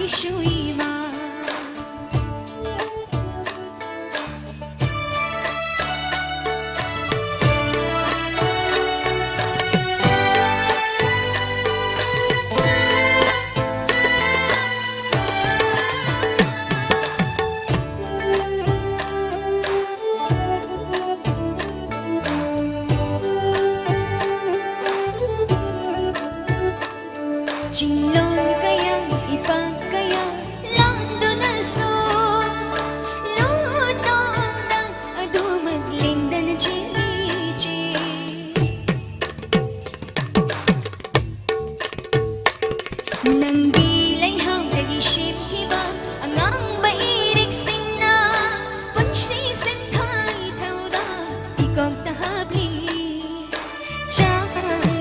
gishuima Jinglong kayang ipagkaya lando na so lutong na adumagling da na jiji nang dilay hang nag-isip hiba ang bairik sing na pagsisin thay thao da ikaw tahabli chang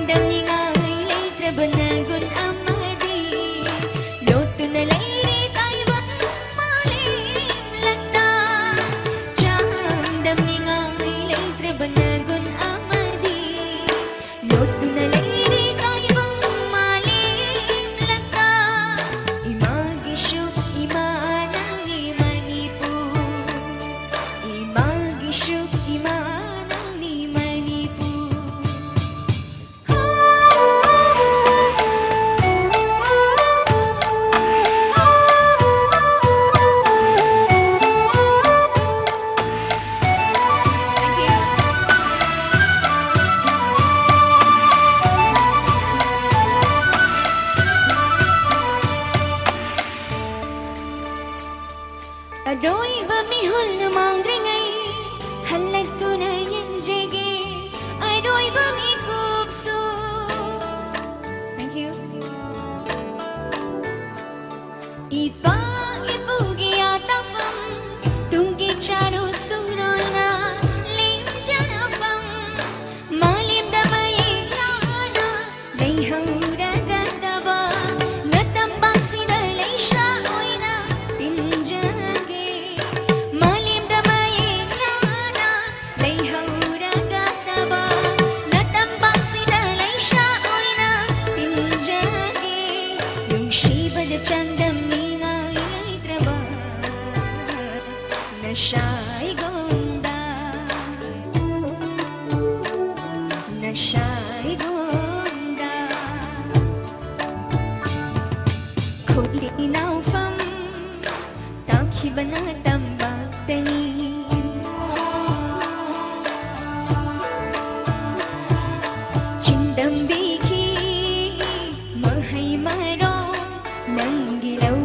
damni ngay lay trabanagon Adoy bamihol namang ringay halag tunay yan jege adoy bamikupso. Thank you. Ipa ipugi atafam tunggi charo sunol na lim janapam malim damay yana layhang dagadaba natambang sinalay siya oy na tinja Chandam ni ngay traba na siya'y gonda na siya'y gonda kuli na ufam takhiba na tambak tani chindam biki mahay maro nang gilaw